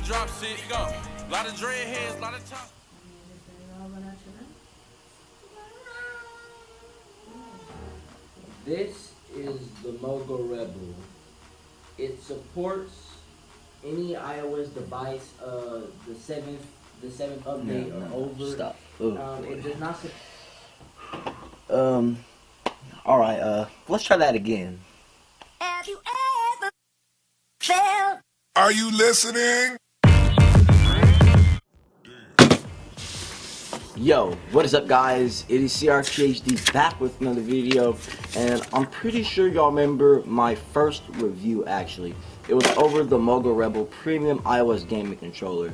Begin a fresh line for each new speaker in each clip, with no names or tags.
drops it, go. A lot of dreadheads, a lot of top.
This is the Moga Rebel. It supports any iOS device. The seventh update or over.
Stop.
It does not.
All right. Let's try that again.
Have you ever felt?
Are you listening?
Yo, what is up, guys? It is CRPHD back with another video, and I'm pretty sure y'all remember my first review. Actually, it was over the Moga Rebel Premium iOS gaming controller.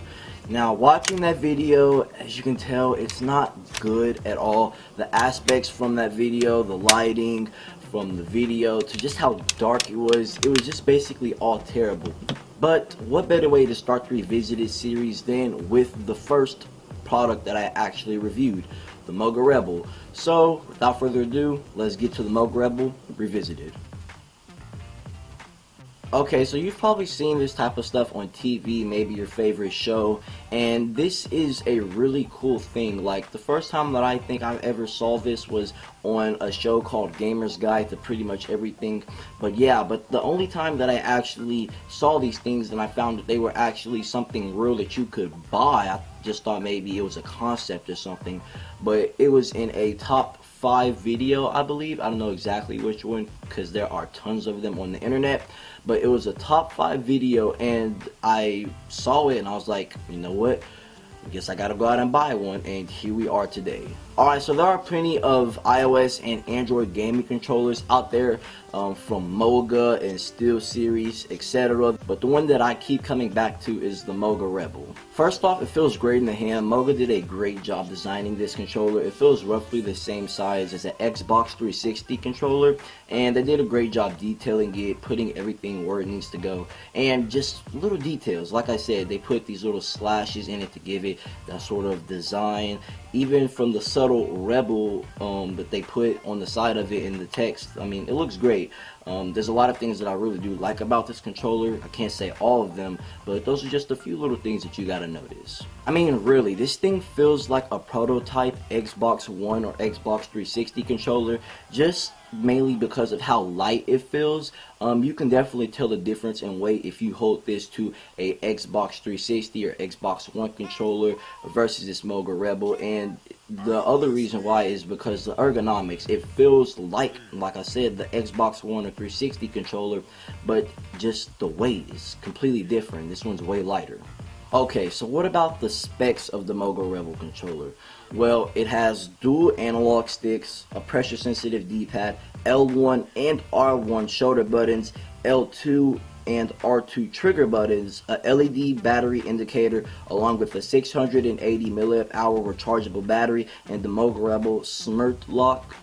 Now, watching that video, as you can tell, it's not good at all. The aspects from that video, the lighting from the video, to just how dark it was just basically all terrible. But what better way to start the Revisited series than with the first product that I actually reviewed, the Moga Rebel. So, without further ado, let's get to the Moga Rebel Revisited. Okay, so you've probably seen this type of stuff on TV, maybe your favorite show, and this is a really cool thing. Like, the first time that I think I ever saw this was on a show called Gamer's Guide to Pretty Much Everything. But the only time that I actually saw these things and I found that they were actually something real that you could buy, I just thought maybe it was a concept or something. But it was in a top 5 video, I believe. I don't know exactly which one because there are tons of them on the internet. But it was a top 5 video, and I saw it and I was like, you know what? I guess I gotta go out and buy one, and here we are today. Alright, so there are plenty of iOS and Android gaming controllers out there, from Moga and SteelSeries, etc. But the one that I keep coming back to is the Moga Rebel. First off, it feels great in the hand. Moga did a great job designing this controller. It feels roughly the same size as an Xbox 360 controller, and they did a great job detailing it, putting everything where it needs to go, and just little details. Like I said, they put these little slashes in it to give it that sort of design, even from the subtle Rebel that they put on the side of it in the text. I mean, it looks great. There's a lot of things that I really do like about this controller. I can't say all of them, but those are just a few little things that you gotta notice. I mean, really, this thing feels like a prototype Xbox One or Xbox 360 controller, just mainly because of how light it feels. You can definitely tell the difference in weight if you hold this to a Xbox 360 or Xbox One controller versus this Moga Rebel. And the other reason why is because the ergonomics. It feels like I said, the Xbox One or 360 controller, but just the weight is completely different. This one's way lighter. Okay, so what about the specs of the Moga Rebel controller? Well, it has dual analog sticks, a pressure sensitive D-pad, L1 and R1 shoulder buttons, L2 and R2 trigger buttons, a LED battery indicator, along with a 680 mAh rechargeable battery, and the Moga Rebel Smart Lock.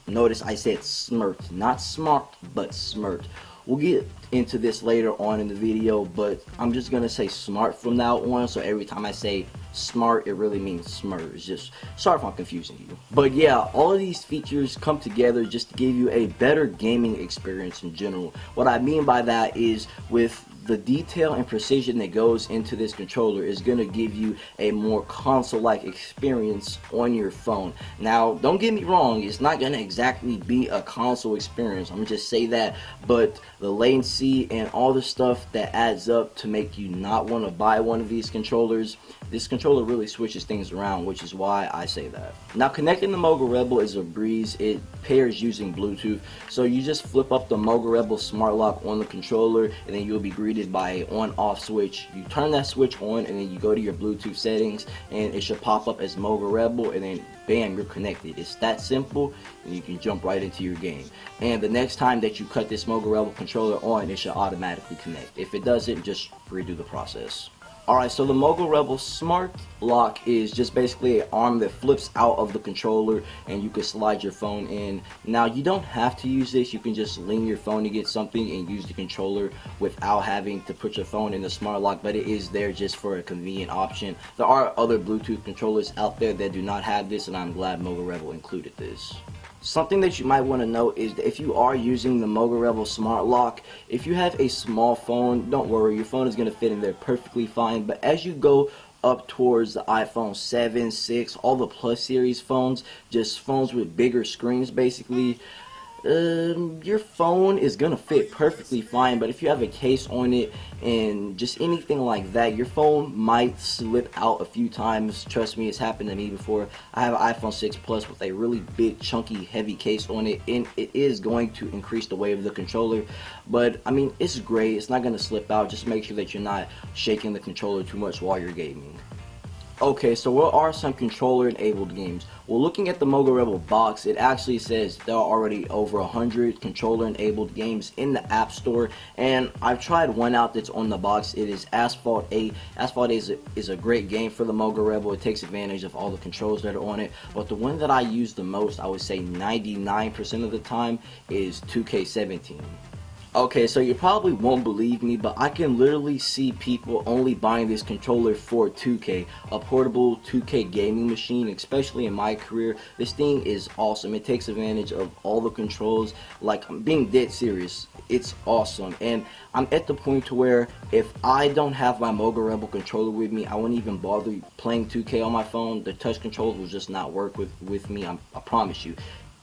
Notice I said Smart, not smart, but Smart. We'll get into this later on in the video, but I'm just gonna say smart from now on, so every time I say smart, it really means smart. It's just, sorry if I'm confusing you. But yeah, all of these features come together just to give you a better gaming experience in general. What I mean by that is, with the detail and precision that goes into this controller, is going to give you a more console-like experience on your phone. Now, don't get me wrong, it's not going to exactly be a console experience, I'm going to just say that, but the latency and all the stuff that adds up to make you not want to buy one of these controllers, this controller really switches things around, which is why I say that. Now, connecting the Moga Rebel is a breeze. It pairs using Bluetooth, so you just flip up the Moga Rebel Smart Lock on the controller, and then you'll be greeted by an on-off switch. You turn that switch on, and then you go to your Bluetooth settings, and it should pop up as Moga Rebel, and then bam, you're connected. It's that simple, and you can jump right into your game. And the next time that you cut this Moga Rebel controller on, it should automatically connect. If it doesn't, just redo the process. Alright, so the Moga Rebel Smart Lock is just basically an arm that flips out of the controller, and you can slide your phone in. Now, you don't have to use this. You can just lean your phone to get something and use the controller without having to put your phone in the Smart Lock, but it is there just for a convenient option. There are other Bluetooth controllers out there that do not have this, and I'm glad Moga Rebel included this. Something that you might want to know is that if you are using the Moga Rebel Smart Lock, if you have a small phone, don't worry, your phone is going to fit in there perfectly fine. But as you go up towards the iPhone 7, 6, all the Plus series phones, just phones with bigger screens basically, your phone is gonna fit perfectly fine. But if you have a case on it and just anything like that, your phone might slip out a few times. Trust me, it's happened to me before. I have an iPhone 6 Plus with a really big, chunky, heavy case on it, and it is going to increase the weight of the controller. But I mean, it's great, it's not gonna slip out. Just make sure that you're not shaking the controller too much while you're gaming. Okay, so what are some controller-enabled games? Well, looking at the Moga Rebel box, it actually says there are already over 100 controller-enabled games in the App Store, and I've tried one out that's on the box. It is Asphalt 8. Asphalt 8 is a great game for the Moga Rebel. It takes advantage of all the controls that are on it, but the one that I use the most, I would say 99% of the time, is 2K17. Okay, so you probably won't believe me, but I can literally see people only buying this controller for 2K, a portable 2K gaming machine. Especially in my career, this thing is awesome. It takes advantage of all the controls. Like, I'm being dead serious, it's awesome. And I'm at the point to where if I don't have my Moga Rebel controller with me, I wouldn't even bother playing 2K on my phone. The touch controls will just not work with me, I promise you.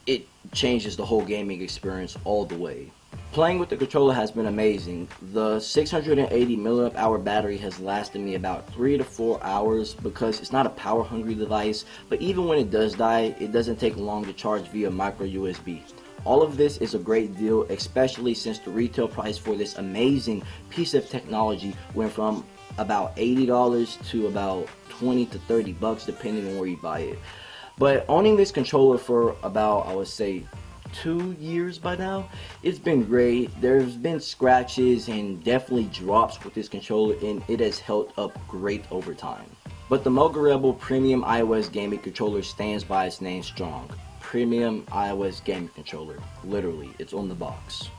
It changes the whole gaming experience all the way. Playing with the controller has been amazing. The 680 mAh battery has lasted me about 3 to 4 hours because it's not a power hungry device, but even when it does die, it doesn't take long to charge via micro USB. All of this is a great deal, especially since the retail price for this amazing piece of technology went from about $80 to about 20 to 30 bucks depending on where you buy it. But owning this controller for about, I would say, 2 years by now, it's been great. There's been scratches and definitely drops with this controller, and it has held up great over time. But the Moga Rebel Premium iOS Gaming Controller stands by its name strong. Premium iOS Gaming Controller. Literally, it's on the box.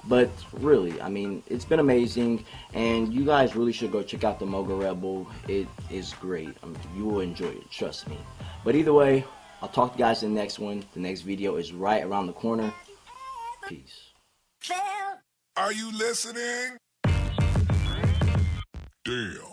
But really, I mean, it's been amazing, and you guys really should go check out the Moga Rebel. It is great. I mean, you will enjoy it, trust me. But either way, I'll talk to you guys in the next one. The next video is right around the corner. Peace.
Are you listening? Damn.